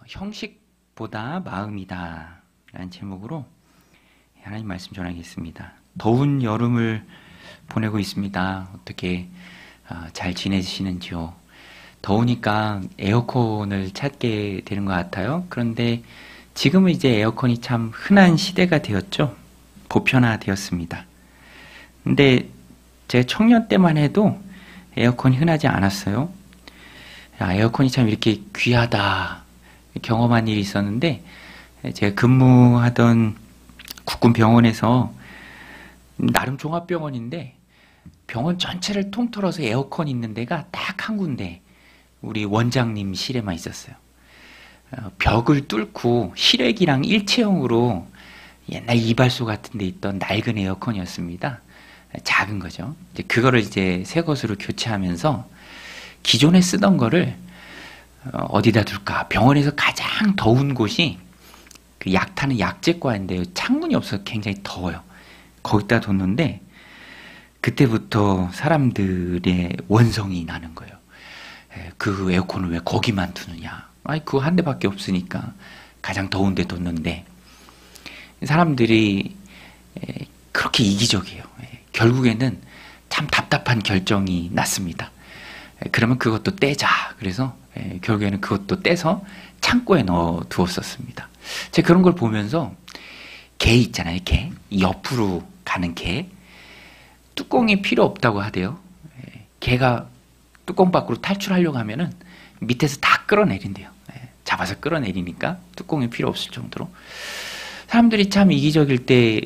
형식보다 마음이다 라는 제목으로 하나님 말씀 전하겠습니다. 더운 여름을 보내고 있습니다. 어떻게 잘 지내시는지요? 더우니까 에어컨을 찾게 되는 것 같아요. 그런데 지금은 이제 에어컨이 참 흔한 시대가 되었죠. 보편화되었습니다. 근데 제 청년 때만 해도 에어컨이 흔하지 않았어요. 에어컨이 참 이렇게 귀하다 경험한 일이 있었는데, 제가 근무하던 국군 병원에서 나름 종합병원인데 병원 전체를 통틀어서 에어컨 있는 데가 딱 한 군데 우리 원장님 실에만 있었어요. 벽을 뚫고 실외기랑 일체형으로 옛날 이발소 같은 데 있던 낡은 에어컨이었습니다. 작은 거죠. 그거를 이제 새 것으로 교체하면서 기존에 쓰던 거를 어디다 둘까? 병원에서 가장 더운 곳이 그 약타는 약제과인데요. 창문이 없어서 굉장히 더워요. 거기다 뒀는데 그때부터 사람들의 원성이 나는 거예요. 그 에어컨을 왜 거기만 두느냐? 아니, 그거 한 대밖에 없으니까 가장 더운 데 뒀는데, 사람들이 그렇게 이기적이에요. 결국에는 참 답답한 결정이 났습니다. 그러면 그것도 떼자. 그래서 결국에는 그것도 떼서 창고에 넣어 두었었습니다. 제가 그런 걸 보면서 개 있잖아요. 개. 옆으로 가는 개. 뚜껑이 필요 없다고 하대요. 개가 뚜껑 밖으로 탈출하려고 하면은 밑에서 다 끌어내린대요. 잡아서 끌어내리니까 뚜껑이 필요 없을 정도로. 사람들이 참 이기적일 때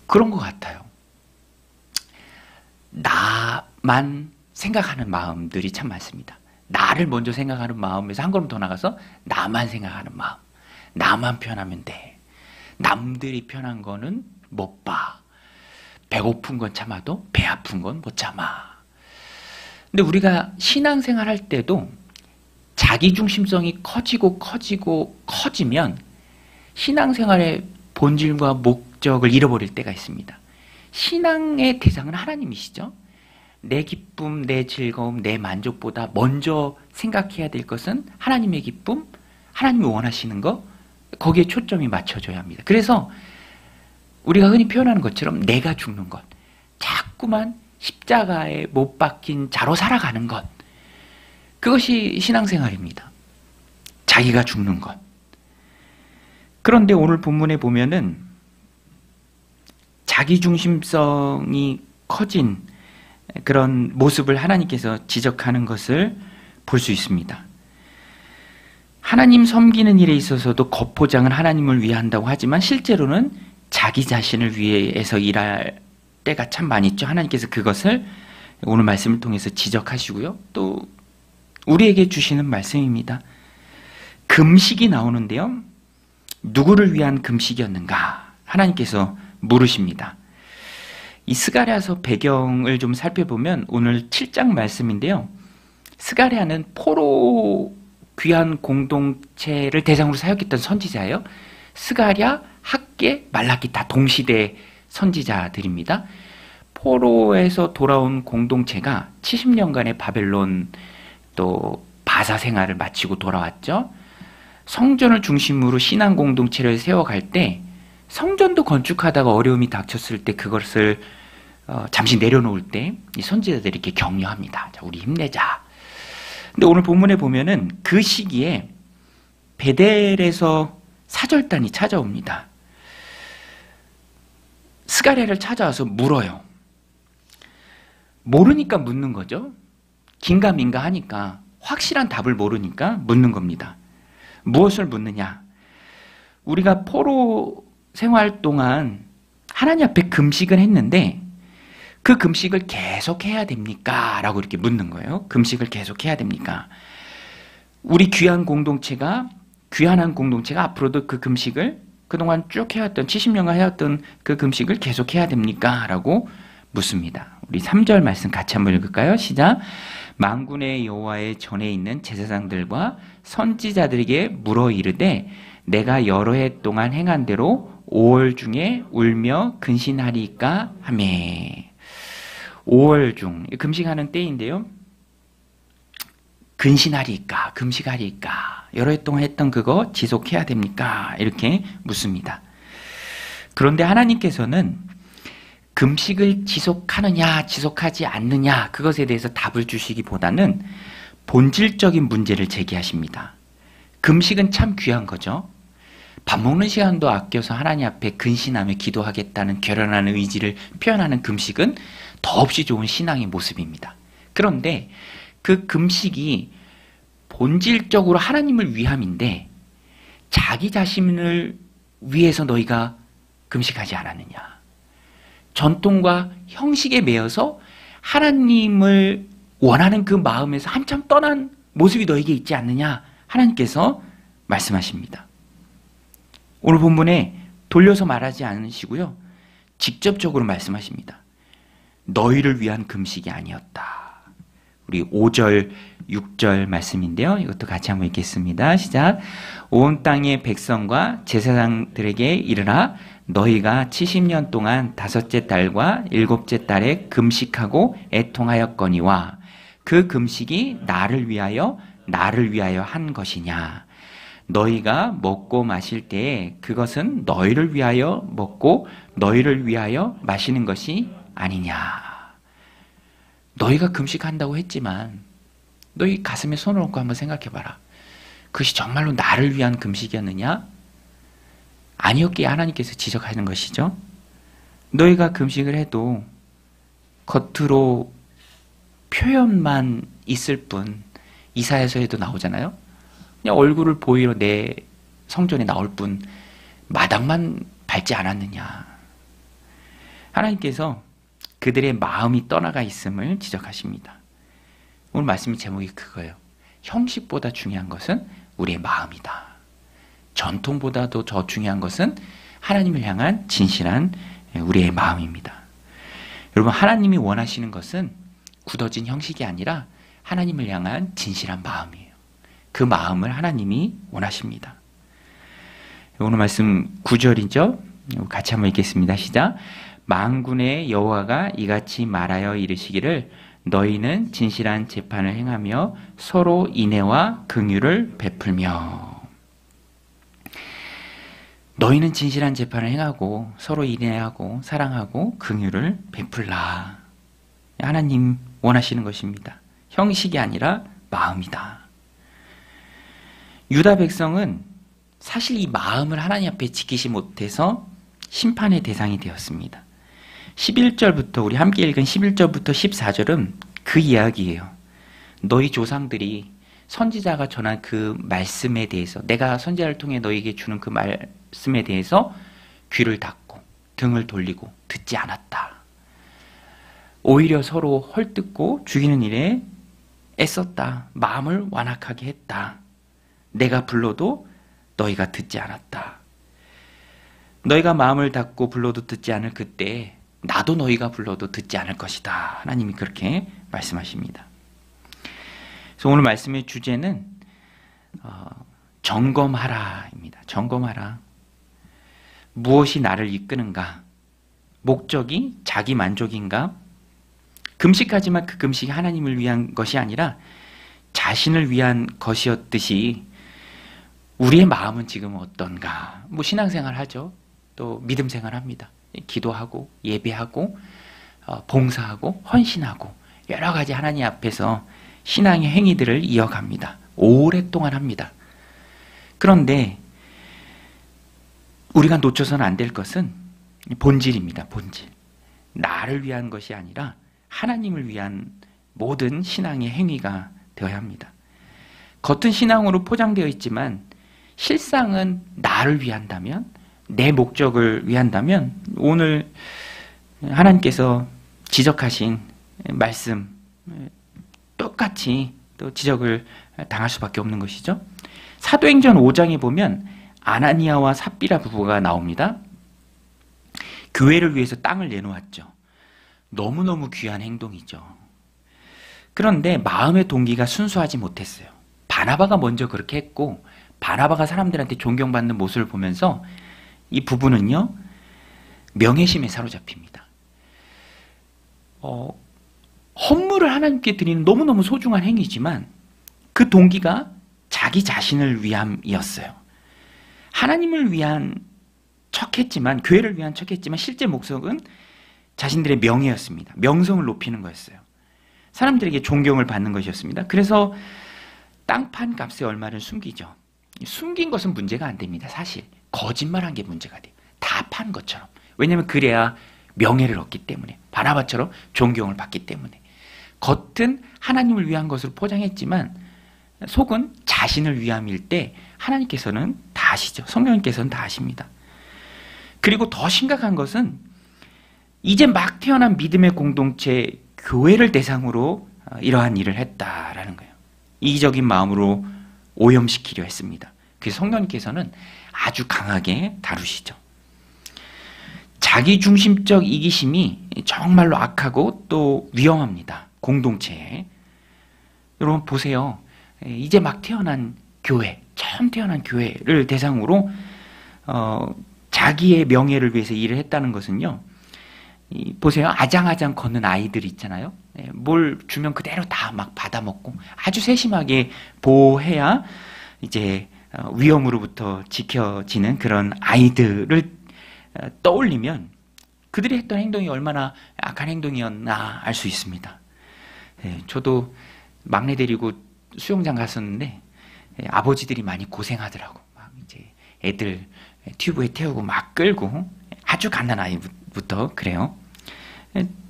그런 것 같아요. 나만 생각하는 마음들이 참 많습니다. 나를 먼저 생각하는 마음에서 한 걸음 더 나가서 나만 생각하는 마음. 나만 편하면 돼. 남들이 편한 거는 못 봐. 배고픈 건 참아도 배 아픈 건 못 참아. 근데 우리가 신앙생활 할 때도 자기중심성이 커지면 신앙생활의 본질과 목적을 잃어버릴 때가 있습니다. 신앙의 대상은 하나님이시죠. 내 기쁨, 내 즐거움, 내 만족보다 먼저 생각해야 될 것은 하나님의 기쁨, 하나님이 원하시는 거, 거기에 초점이 맞춰져야 합니다. 그래서 우리가 흔히 표현하는 것처럼 내가 죽는 것, 자꾸만 십자가에 못 박힌 자로 살아가는 것, 그것이 신앙생활입니다. 자기가 죽는 것. 그런데 오늘 본문에 보면은 자기중심성이 커진 그런 모습을 하나님께서 지적하는 것을 볼 수 있습니다. 하나님 섬기는 일에 있어서도 겉포장은 하나님을 위해 한다고 하지만 실제로는 자기 자신을 위해서 일할 때가 참 많이 있죠. 하나님께서 그것을 오늘 말씀을 통해서 지적하시고요. 또 우리에게 주시는 말씀입니다. 금식이 나오는데요. 누구를 위한 금식이었는가? 하나님께서 물으십니다. 이 스가랴서 배경을 좀 살펴보면 오늘 7장 말씀인데요. 스가랴는 포로 귀한 공동체를 대상으로 사역했던 선지자예요. 스가랴, 학개, 말라기 다 동시대 선지자들입니다. 포로에서 돌아온 공동체가 70년간의 바벨론 또 바사 생활을 마치고 돌아왔죠. 성전을 중심으로 신앙 공동체를 세워갈 때 성전도 건축하다가 어려움이 닥쳤을 때 그것을 잠시 내려놓을 때 이 선지자들이 이렇게 격려합니다. 자, 우리 힘내자. 근데 오늘 본문에 보면은 그 시기에 베델에서 사절단이 찾아옵니다. 스가랴를 찾아와서 물어요. 모르니까 묻는 거죠. 긴가민가 하니까 확실한 답을 모르니까 묻는 겁니다. 무엇을 묻느냐? 우리가 포로 생활 동안 하나님 앞에 금식을 했는데 그 금식을 계속 해야 됩니까? 라고 이렇게 묻는 거예요. 금식을 계속 해야 됩니까? 우리 귀한 귀한한 공동체가 앞으로도 그 금식을 그동안 쭉 해왔던 70년간 해왔던 그 금식을 계속 해야 됩니까? 라고 묻습니다. 우리 3절 말씀 같이 한번 읽을까요? 시작. 만군의 여호와의 전에 있는 제사장들과 선지자들에게 물어 이르되 내가 여러 해 동안 행한 대로 5월 중에 울며 근신하리까 하매. 5월 중 금식하는 때인데요. 근신하리까? 금식하리까? 여러 해 동안 했던 그거 지속해야 됩니까? 이렇게 묻습니다. 그런데 하나님께서는 금식을 지속하느냐, 지속하지 않느냐, 그것에 대해서 답을 주시기보다는 본질적인 문제를 제기하십니다. 금식은 참 귀한 거죠. 밥 먹는 시간도 아껴서 하나님 앞에 근신하며 기도하겠다는 결연한 의지를 표현하는 금식은 더없이 좋은 신앙의 모습입니다. 그런데 그 금식이 본질적으로 하나님을 위함인데 자기 자신을 위해서 너희가 금식하지 않았느냐. 전통과 형식에 매여서 하나님을 원하는 그 마음에서 한참 떠난 모습이 너에게 있지 않느냐. 하나님께서 말씀하십니다. 오늘 본문에 돌려서 말하지 않으시고요. 직접적으로 말씀하십니다. 너희를 위한 금식이 아니었다. 우리 5절, 6절 말씀인데요. 이것도 같이 한번 읽겠습니다. 시작. 온 땅의 백성과 제사장들에게 이르라. 너희가 70년 동안 5째 달과 7째 달에 금식하고 애통하였거니와 그 금식이 나를 위하여 한 것이냐. 너희가 먹고 마실 때에 그것은 너희를 위하여 먹고 너희를 위하여 마시는 것이 아니냐. 너희가 금식한다고 했지만 너희 가슴에 손을 얹고 한번 생각해봐라. 그것이 정말로 나를 위한 금식이었느냐? 아니었기에 하나님께서 지적하는 것이죠. 너희가 금식을 해도 겉으로 표현만 있을 뿐, 이사야서에도 나오잖아요. 그냥 얼굴을 보이러 내 성전에 나올 뿐 마당만 밟지 않았느냐. 하나님께서 그들의 마음이 떠나가 있음을 지적하십니다. 오늘 말씀의 제목이 그거예요. 형식보다 중요한 것은 우리의 마음이다. 전통보다도 더 중요한 것은 하나님을 향한 진실한 우리의 마음입니다. 여러분, 하나님이 원하시는 것은 굳어진 형식이 아니라 하나님을 향한 진실한 마음이에요. 그 마음을 하나님이 원하십니다. 오늘 말씀 9절이죠. 같이 한번 읽겠습니다. 시작. 만군의 여호와가 이같이 말하여 이르시기를 너희는 진실한 재판을 행하며 서로 인애와 긍휼을 베풀며. 너희는 진실한 재판을 행하고 서로 인애하고 사랑하고 긍휼을 베풀라. 하나님 원하시는 것입니다. 형식이 아니라 마음이다. 유다 백성은 사실 이 마음을 하나님 앞에 지키지 못해서 심판의 대상이 되었습니다. 11절부터 우리 함께 읽은 11절부터 14절은 그 이야기예요. 너희 조상들이 선지자가 전한 그 말씀에 대해서, 내가 선지자를 통해 너희에게 주는 그 말씀에 대해서 귀를 닫고 등을 돌리고 듣지 않았다. 오히려 서로 헐뜯고 죽이는 일에 애썼다. 마음을 완악하게 했다. 내가 불러도 너희가 듣지 않았다. 너희가 마음을 닫고 불러도 듣지 않을 그때 나도 너희가 불러도 듣지 않을 것이다. 하나님이 그렇게 말씀하십니다. 그래서 오늘 말씀의 주제는 점검하라입니다. 점검하라. 무엇이 나를 이끄는가? 목적이 자기 만족인가? 금식하지만 그 금식이 하나님을 위한 것이 아니라 자신을 위한 것이었듯이 우리의 마음은 지금 어떤가? 뭐 신앙생활 하죠. 또 믿음생활 합니다. 기도하고 예배하고 봉사하고 헌신하고 여러 가지 하나님 앞에서 신앙의 행위들을 이어갑니다. 오랫동안 합니다. 그런데 우리가 놓쳐서는 안 될 것은 본질입니다. 본질. 나를 위한 것이 아니라 하나님을 위한 모든 신앙의 행위가 되어야 합니다. 겉은 신앙으로 포장되어 있지만 실상은 나를 위한다면, 내 목적을 위한다면 오늘 하나님께서 지적하신 말씀 똑같이 또 지적을 당할 수밖에 없는 것이죠. 사도행전 5장에 보면 아나니아와 삽비라 부부가 나옵니다. 교회를 위해서 땅을 내놓았죠. 너무너무 귀한 행동이죠. 그런데 마음의 동기가 순수하지 못했어요. 바나바가 먼저 그렇게 했고, 바나바가 사람들한테 존경받는 모습을 보면서 이 부부는요, 명예심에 사로잡힙니다. 헌물을 하나님께 드리는 너무너무 소중한 행위지만 그 그 동기가 자기 자신을 위함이었어요. 하나님을 위한 척했지만, 교회를 위한 척했지만 실제 목적은 자신들의 명예였습니다. 명성을 높이는 거였어요. 사람들에게 존경을 받는 것이었습니다. 그래서 땅판 값의 얼마를 숨기죠. 숨긴 것은 문제가 안 됩니다. 사실 거짓말한 게 문제가 돼요. 다 판 것처럼. 왜냐하면 그래야 명예를 얻기 때문에, 바나바처럼 존경을 받기 때문에. 겉은 하나님을 위한 것으로 포장했지만 속은 자신을 위함일 때 하나님께서는 다 아시죠. 성령님께서는 다 아십니다. 그리고 더 심각한 것은 이제 막 태어난 믿음의 공동체, 교회를 대상으로 이러한 일을 했다라는 거예요. 이기적인 마음으로 오염시키려 했습니다. 그래서 성령님께서는 아주 강하게 다루시죠. 자기중심적 이기심이 정말로 악하고 또 위험합니다. 공동체에. 여러분 보세요. 이제 막 태어난 교회, 처음 태어난 교회를 대상으로 자기의 명예를 위해서 일을 했다는 것은요. 보세요. 아장아장 걷는 아이들 있잖아요. 뭘 주면 그대로 다 막 받아먹고 아주 세심하게 보호해야 이제 위험으로부터 지켜지는 그런 아이들을 떠올리면 그들이 했던 행동이 얼마나 악한 행동이었나 알 수 있습니다. 저도 막내 데리고 수영장 갔었는데 아버지들이 많이 고생하더라고. 막 이제 애들 튜브에 태우고 막 끌고, 아주 갓난 아이부터 그래요.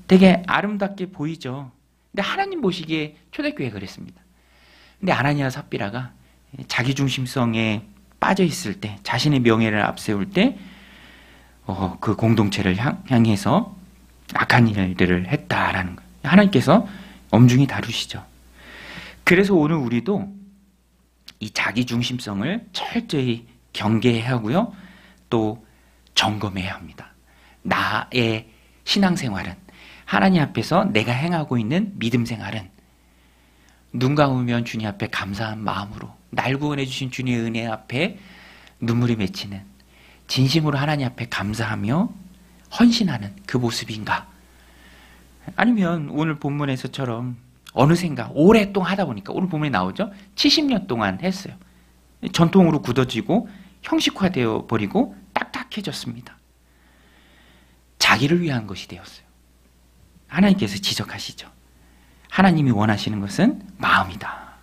되게 아름답게 보이죠. 근데 하나님 보시기에 초대교회 그랬습니다. 근데 아나니아 삽비라가 자기중심성에 빠져 있을 때, 자신의 명예를 앞세울 때 그 공동체를 향해서 악한 일들을 했다라는 거예요. 하나님께서 엄중히 다루시죠. 그래서 오늘 우리도 이 자기중심성을 철저히 경계해야 하고요. 또 점검해야 합니다. 나의 신앙생활은, 하나님 앞에서 내가 행하고 있는 믿음 생활은 눈 감으면 주님 앞에 감사한 마음으로, 날 구원해 주신 주님의 은혜 앞에 눈물이 맺히는, 진심으로 하나님 앞에 감사하며 헌신하는 그 모습인가? 아니면 오늘 본문에서처럼 어느샌가 오랫동안 하다 보니까, 오늘 본문에 나오죠? 70년 동안 했어요. 전통으로 굳어지고 형식화되어 버리고 딱딱해졌습니다. 자기를 위한 것이 되었어요. 하나님께서 지적하시죠. 하나님이 원하시는 것은 마음이다.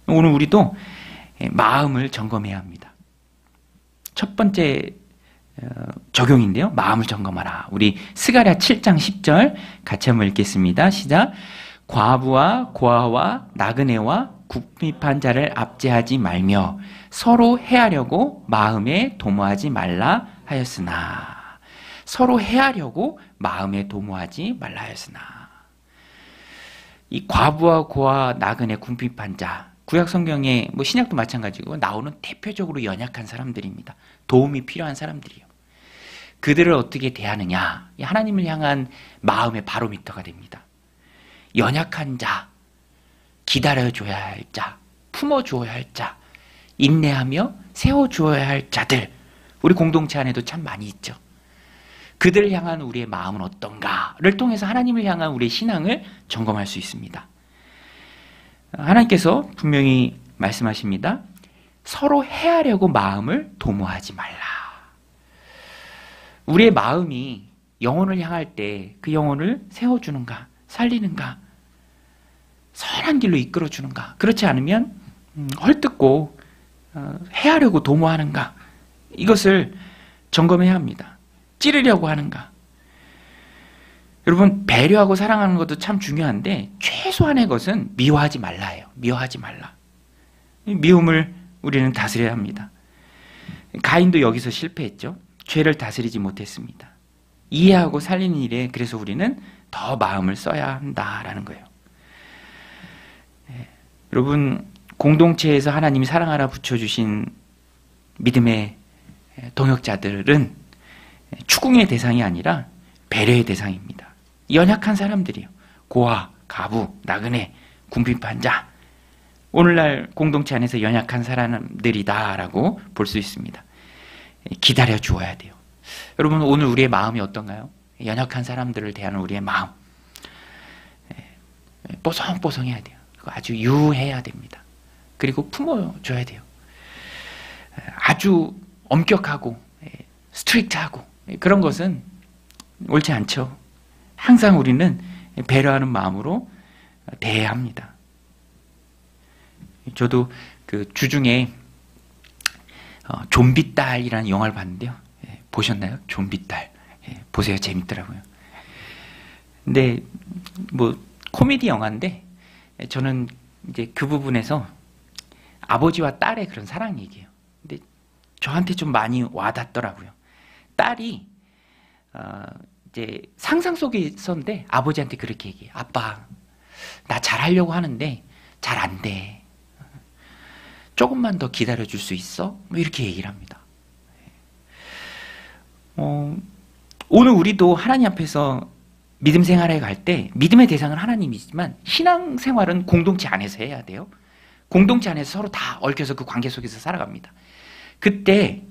오늘 우리도 마음을 점검해야 합니다. 첫 번째 적용인데요. 마음을 점검하라. 우리 스가랴 7장 10절 같이 한번 읽겠습니다. 시작. 과부와 고아와 나그네와 궁핍한 자를 압제하지 말며 서로 해하려고 마음에 도모하지 말라 하였으나. 서로 해하려고 마음에 도모하지 말라 하였으나. 이 과부와 고아, 나그네, 궁핍한 자, 구약 성경에 뭐 신약도 마찬가지고 나오는 대표적으로 연약한 사람들입니다. 도움이 필요한 사람들이요. 그들을 어떻게 대하느냐, 하나님을 향한 마음의 바로미터가 됩니다. 연약한 자, 기다려줘야 할 자, 품어주어야 할 자, 인내하며 세워주어야 할 자들, 우리 공동체 안에도 참 많이 있죠. 그들을 향한 우리의 마음은 어떤가를 통해서 하나님을 향한 우리의 신앙을 점검할 수 있습니다. 하나님께서 분명히 말씀하십니다. 서로 해하려고 마음을 도모하지 말라. 우리의 마음이 영혼을 향할 때 그 영혼을 세워주는가, 살리는가, 선한 길로 이끌어주는가, 그렇지 않으면 헐뜯고 해하려고 도모하는가, 이것을 점검해야 합니다. 찌르려고 하는가. 여러분, 배려하고 사랑하는 것도 참 중요한데 최소한의 것은 미워하지 말라예요. 미워하지 말라. 미움을 우리는 다스려야 합니다. 가인도 여기서 실패했죠. 죄를 다스리지 못했습니다. 이해하고 살리는 일에 그래서 우리는 더 마음을 써야 한다라는 거예요. 여러분, 공동체에서 하나님이 사랑하라 붙여주신 믿음의 동역자들은 추궁의 대상이 아니라 배려의 대상입니다. 연약한 사람들이요. 고아, 가부, 나그네, 궁핍한 자. 오늘날 공동체 안에서 연약한 사람들이다라고 볼 수 있습니다. 기다려 주어야 돼요. 여러분, 오늘 우리의 마음이 어떤가요? 연약한 사람들을 대하는 우리의 마음. 뽀송뽀송해야 돼요. 아주 유해야 됩니다. 그리고 품어줘야 돼요. 아주 엄격하고 스트릭트하고 그런 것은 옳지 않죠. 항상 우리는 배려하는 마음으로 대해야 합니다. 저도 그 주중에 좀비 딸이라는 영화를 봤는데요. 보셨나요? 좀비 딸. 보세요. 재밌더라고요. 근데 뭐 코미디 영화인데 저는 이제 그 부분에서 아버지와 딸의 그런 사랑 얘기예요. 근데 저한테 좀 많이 와닿더라고요. 딸이 이제 상상 속에서인데 아버지한테 그렇게 얘기해요. 아빠, 나 잘하려고 하는데 잘 안 돼. 조금만 더 기다려줄 수 있어? 뭐 이렇게 얘기를 합니다. 오늘 우리도 하나님 앞에서 믿음 생활에 갈 때 믿음의 대상은 하나님이지만 신앙생활은 공동체 안에서 해야 돼요. 공동체 안에서 서로 다 얽혀서 그 관계 속에서 살아갑니다. 그때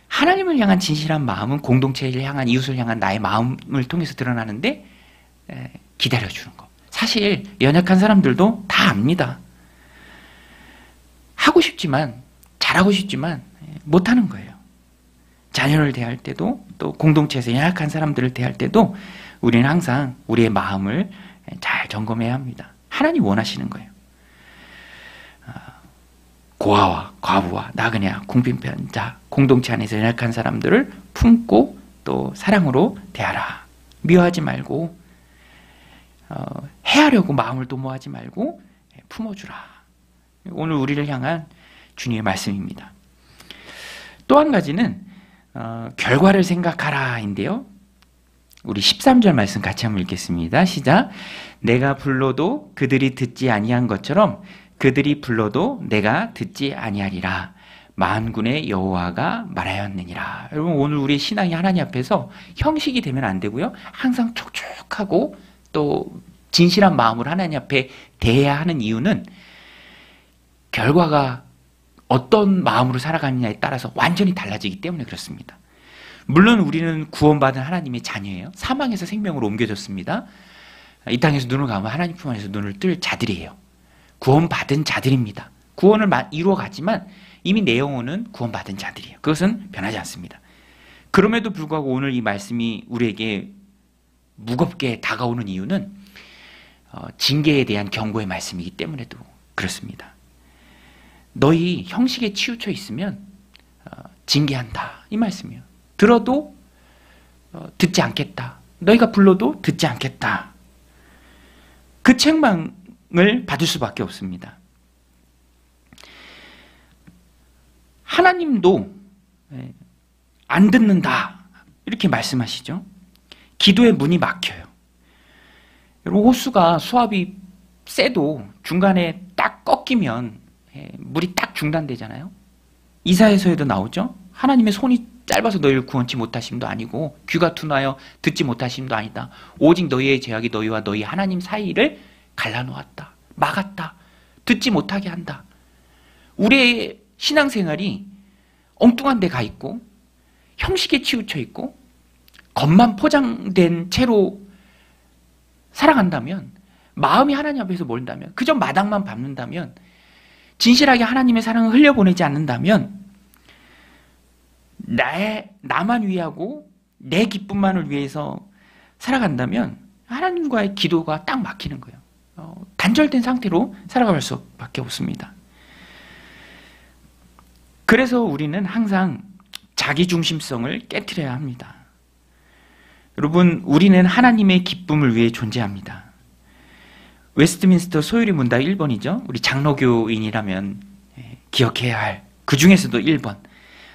하나님을 향한 진실한 마음은 공동체를 향한, 이웃을 향한 나의 마음을 통해서 드러나는데 기다려주는 거. 사실 연약한 사람들도 다 압니다. 하고 싶지만, 잘하고 싶지만 못하는 거예요. 자녀를 대할 때도, 또 공동체에서 연약한 사람들을 대할 때도 우리는 항상 우리의 마음을 잘 점검해야 합니다. 하나님 원하시는 거예요. 고아와 과부와 나그네와 궁핍한 자, 공동체 안에서 연약한 사람들을 품고 또 사랑으로 대하라. 미워하지 말고 해하려고 마음을 도모하지 말고 품어주라. 오늘 우리를 향한 주님의 말씀입니다. 또 한 가지는 결과를 생각하라인데요. 우리 13절 말씀 같이 한번 읽겠습니다. 시작. 내가 불러도 그들이 듣지 아니한 것처럼 그들이 불러도 내가 듣지 아니하리라. 만군의 여호와가 말하였느니라. 여러분, 오늘 우리의 신앙이 하나님 앞에서 형식이 되면 안 되고요. 항상 촉촉하고 또 진실한 마음으로 하나님 앞에 대해야 하는 이유는 결과가 어떤 마음으로 살아가느냐에 따라서 완전히 달라지기 때문에 그렇습니다. 물론 우리는 구원받은 하나님의 자녀예요. 사망에서 생명으로 옮겨졌습니다. 이 땅에서 눈을 감으면 하나님 품 안에서 눈을 뜰 자들이에요. 구원받은 자들입니다. 구원을 이루어가지만 이미 내 영혼은 구원받은 자들이에요. 그것은 변하지 않습니다. 그럼에도 불구하고 오늘 이 말씀이 우리에게 무겁게 다가오는 이유는 징계에 대한 경고의 말씀이기 때문에도 그렇습니다. 너희 형식에 치우쳐 있으면 징계한다. 이 말씀이에요. 들어도 듣지 않겠다. 너희가 불러도 듣지 않겠다. 그 책망을 받을 수밖에 없습니다. 하나님도 안 듣는다. 이렇게 말씀하시죠. 기도의 문이 막혀요. 여러분, 호수가 수압이 세도 중간에 딱 꺾이면 물이 딱 중단되잖아요. 이사야서에도 나오죠. 하나님의 손이 짧아서 너희를 구원치 못하심도 아니고 귀가 둔하여 듣지 못하심도 아니다. 오직 너희의 죄악이 너희와 너희 하나님 사이를 갈라놓았다. 막았다. 듣지 못하게 한다. 우리의 신앙생활이 엉뚱한 데 가 있고 형식에 치우쳐 있고 겉만 포장된 채로 살아간다면, 마음이 하나님 앞에서 멀다면, 그저 마당만 밟는다면, 진실하게 하나님의 사랑을 흘려보내지 않는다면 나만 위하고 내 기쁨만을 위해서 살아간다면 하나님과의 기도가 딱 막히는 거예요. 단절된 상태로 살아갈 수밖에 없습니다. 그래서 우리는 항상 자기중심성을 깨트려야 합니다. 여러분, 우리는 하나님의 기쁨을 위해 존재합니다. 웨스트민스터 소유리 문답 1번이죠. 우리 장로교인이라면 기억해야 할 그 중에서도 1번.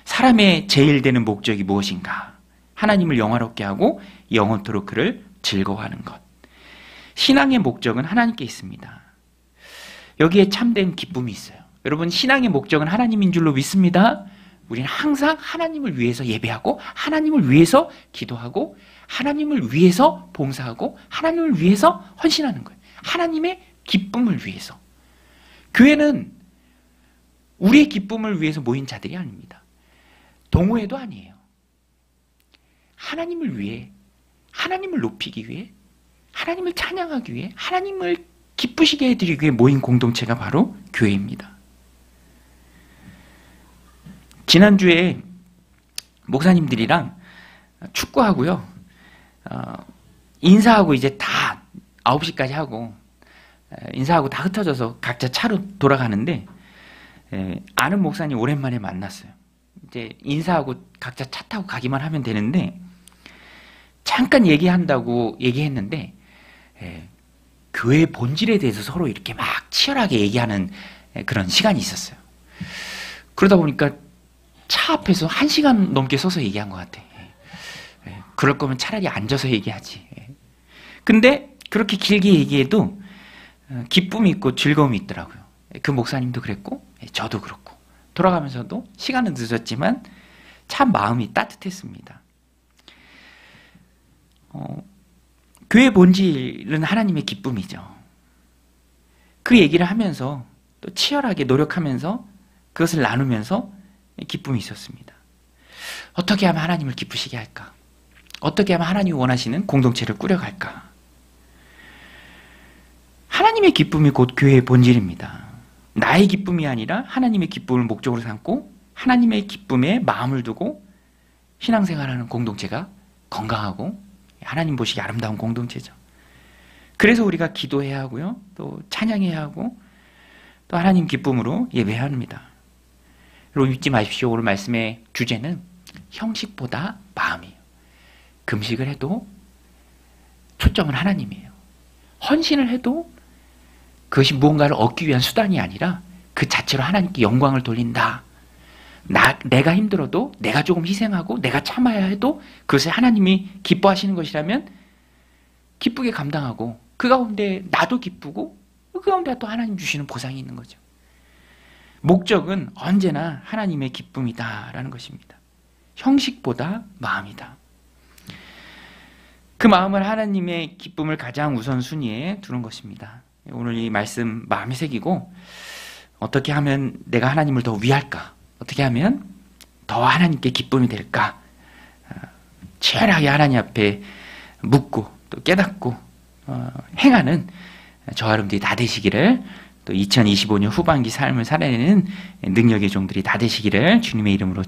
사람의 제일 되는 목적이 무엇인가? 하나님을 영화롭게 하고 영원토록 그를 즐거워하는 것. 신앙의 목적은 하나님께 있습니다. 여기에 참된 기쁨이 있어요. 여러분, 신앙의 목적은 하나님인 줄로 믿습니다. 우리는 항상 하나님을 위해서 예배하고 하나님을 위해서 기도하고 하나님을 위해서 봉사하고 하나님을 위해서 헌신하는 거예요. 하나님의 기쁨을 위해서. 교회는 우리의 기쁨을 위해서 모인 자들이 아닙니다. 동호회도 아니에요. 하나님을 위해, 하나님을 높이기 위해, 하나님을 찬양하기 위해, 하나님을 기쁘시게 해드리기 위해 모인 공동체가 바로 교회입니다. 지난주에 목사님들이랑 축구하고요. 인사하고 이제 다 9시까지 하고 인사하고 다 흩어져서 각자 차로 돌아가는데 아는 목사님 오랜만에 만났어요. 이제 인사하고 각자 차 타고 가기만 하면 되는데 잠깐 얘기한다고 얘기했는데 교회의 본질에 대해서 서로 이렇게 막 치열하게 얘기하는 그런 시간이 있었어요. 그러다 보니까 차 앞에서 1시간 넘게 서서 얘기한 것 같아. 그럴 거면 차라리 앉아서 얘기하지. 근데 그렇게 길게 얘기해도 기쁨이 있고 즐거움이 있더라고요. 그 목사님도 그랬고 저도 그렇고 돌아가면서도 시간은 늦었지만 참 마음이 따뜻했습니다. 교회 본질은 하나님의 기쁨이죠. 그 얘기를 하면서 또 치열하게 노력하면서 그것을 나누면서 기쁨이 있었습니다. 어떻게 하면 하나님을 기쁘시게 할까? 어떻게 하면 하나님이 원하시는 공동체를 꾸려갈까? 하나님의 기쁨이 곧 교회의 본질입니다. 나의 기쁨이 아니라 하나님의 기쁨을 목적으로 삼고 하나님의 기쁨에 마음을 두고 신앙생활하는 공동체가 건강하고 하나님 보시기 아름다운 공동체죠. 그래서 우리가 기도해야 하고요. 또 찬양해야 하고 또 하나님 기쁨으로 예배해야 합니다. 여러분 잊지 마십시오. 오늘 말씀의 주제는 형식보다 마음이에요. 금식을 해도 초점은 하나님이에요. 헌신을 해도 그것이 무언가를 얻기 위한 수단이 아니라 그 자체로 하나님께 영광을 돌린다. 내가 힘들어도 내가 조금 희생하고 내가 참아야 해도 그것을 하나님이 기뻐하시는 것이라면 기쁘게 감당하고 그 가운데 나도 기쁘고 그 가운데 또 하나님 주시는 보상이 있는 거죠. 목적은 언제나 하나님의 기쁨이다라는 것입니다. 형식보다 마음이다. 그 마음을 하나님의 기쁨을 가장 우선순위에 두는 것입니다. 오늘 이 말씀 마음에 새기고 어떻게 하면 내가 하나님을 더 위할까? 어떻게 하면 더 하나님께 기쁨이 될까? 치열하게 하나님 앞에 묻고 또 깨닫고 행하는 저와 여러분들이 다 되시기를, 또 2025년 후반기 삶을 살아내는 능력의 종들이 다 되시기를 주님의 이름으로